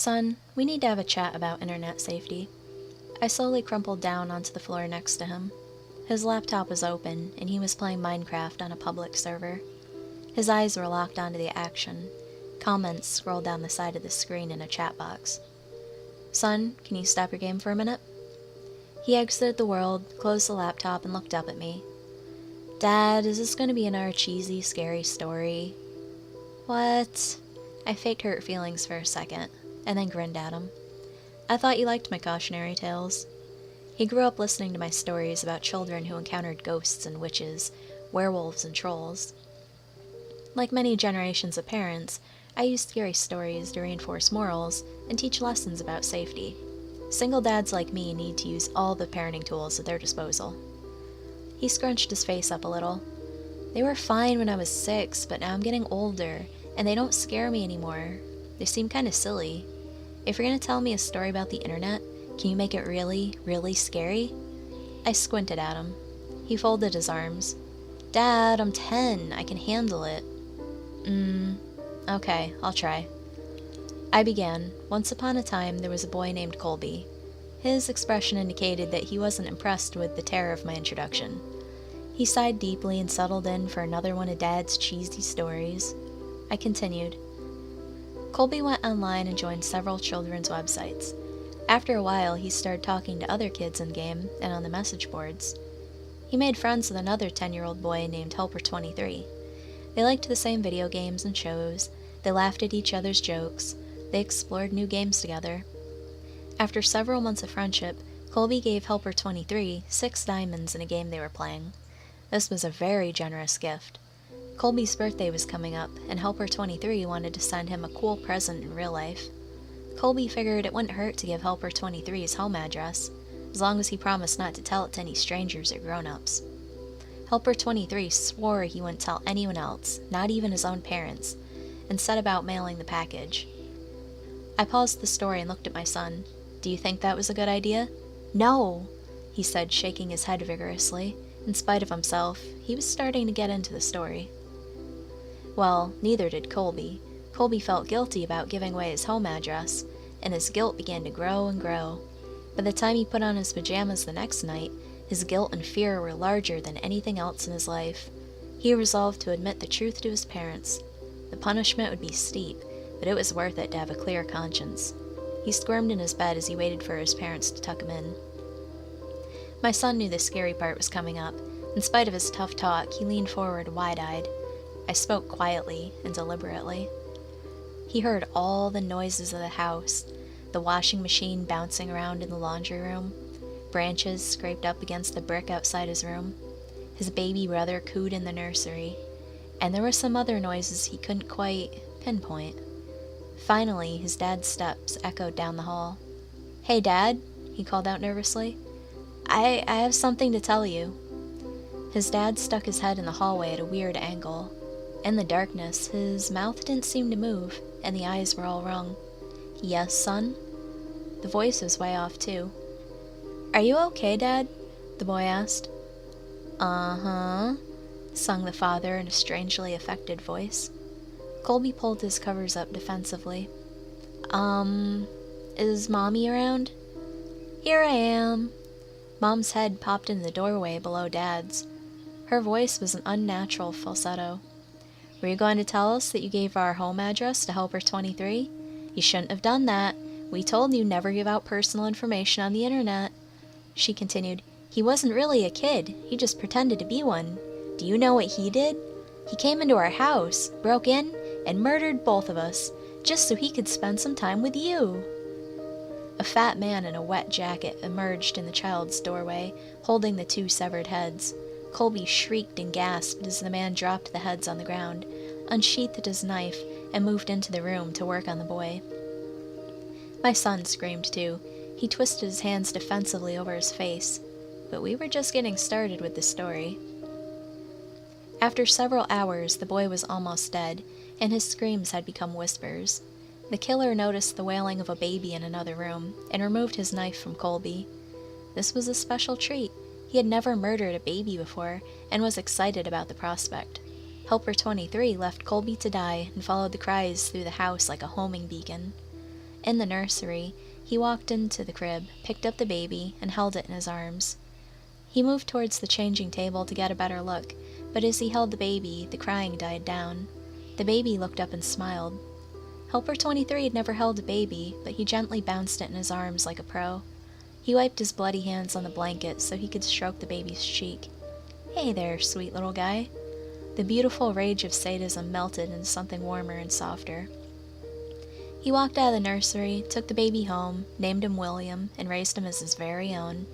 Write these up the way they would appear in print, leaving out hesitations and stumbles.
Son, we need to have a chat about internet safety. I slowly crumpled down onto the floor next to him. His laptop was open, and he was playing Minecraft on a public server. His eyes were locked onto the action. Comments scrolled down the side of the screen in a chat box. Son, can you stop your game for a minute? He exited the world, closed the laptop, and looked up at me. Dad, is this going to be another cheesy, scary story? What? I faked hurt feelings for a second, and then grinned at him. I thought you liked my cautionary tales. He grew up listening to my stories about children who encountered ghosts and witches, werewolves and trolls. Like many generations of parents, I used scary stories to reinforce morals and teach lessons about safety. Single dads like me need to use all the parenting tools at their disposal. He scrunched his face up a little. They were fine when I was 6, but now I'm getting older, and they don't scare me anymore. They seem kind of silly. If you're going to tell me a story about the internet, can you make it really, really scary? I squinted at him. He folded his arms. Dad, I'm 10. I can handle it. Okay, I'll try. I began. Once upon a time, there was a boy named Colby. His expression indicated that he wasn't impressed with the terror of my introduction. He sighed deeply and settled in for another one of Dad's cheesy stories. I continued. Colby went online and joined several children's websites. After a while, he started talking to other kids in-game and on the message boards. He made friends with another 10-year-old boy named Helper23. They liked the same video games and shows. They laughed at each other's jokes. They explored new games together. After several months of friendship, Colby gave Helper23 6 diamonds in a game they were playing. This was a very generous gift. Colby's birthday was coming up, and Helper23 wanted to send him a cool present in real life. Colby figured it wouldn't hurt to give Helper23 his home address, as long as he promised not to tell it to any strangers or grown-ups. Helper23 swore he wouldn't tell anyone else, not even his own parents, and set about mailing the package. I paused the story and looked at my son. Do you think that was a good idea? No, he said, shaking his head vigorously. In spite of himself, he was starting to get into the story. Well, neither did Colby. Colby felt guilty about giving away his home address, and his guilt began to grow and grow. By the time he put on his pajamas the next night, his guilt and fear were larger than anything else in his life. He resolved to admit the truth to his parents. The punishment would be steep, but it was worth it to have a clear conscience. He squirmed in his bed as he waited for his parents to tuck him in. My son knew the scary part was coming up. In spite of his tough talk, he leaned forward wide-eyed. I spoke quietly and deliberately. He heard all the noises of the house, the washing machine bouncing around in the laundry room, branches scraped up against the brick outside his room, his baby brother cooed in the nursery, and there were some other noises he couldn't quite pinpoint. Finally, his dad's steps echoed down the hall. Hey, Dad, he called out nervously. I have something to tell you. His dad stuck his head in the hallway at a weird angle. In the darkness, his mouth didn't seem to move, and the eyes were all wrung. Yes, son? The voice was way off, too. Are you okay, Dad? The boy asked. Uh-huh, sung the father in a strangely affected voice. Colby pulled his covers up defensively. Is Mommy around? Here I am. Mom's head popped in the doorway below Dad's. Her voice was an unnatural falsetto. Were you going to tell us that you gave our home address to Helper23? You shouldn't have done that. We told you never give out personal information on the internet. She continued, He wasn't really a kid. He just pretended to be one. Do you know what he did? He came into our house, broke in, and murdered both of us, just so he could spend some time with you. A fat man in a wet jacket emerged in the child's doorway, holding the 2 severed heads. Colby shrieked and gasped as the man dropped the heads on the ground, unsheathed his knife, and moved into the room to work on the boy. My son screamed too. He twisted his hands defensively over his face. But we were just getting started with the story. After several hours, the boy was almost dead, and his screams had become whispers. The killer noticed the wailing of a baby in another room, and removed his knife from Colby. This was a special treat. He had never murdered a baby before, and was excited about the prospect. Helper23 left Colby to die and followed the cries through the house like a homing beacon. In the nursery, he walked into the crib, picked up the baby, and held it in his arms. He moved towards the changing table to get a better look, but as he held the baby, the crying died down. The baby looked up and smiled. Helper 23 had never held a baby, but he gently bounced it in his arms like a pro. He wiped his bloody hands on the blanket so he could stroke the baby's cheek. "Hey there, sweet little guy." The beautiful rage of sadism melted into something warmer and softer. He walked out of the nursery, took the baby home, named him William, and raised him as his very own.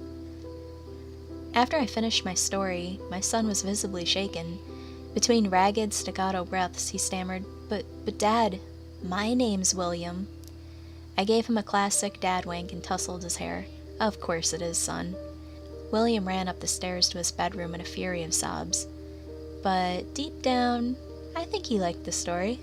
After I finished my story, my son was visibly shaken. Between ragged, staccato breaths, he stammered, But Dad, my name's William." I gave him a classic dad wink and tousled his hair. "Of course it is, son." William ran up the stairs to his bedroom in a fury of sobs. But deep down, I think he liked the story.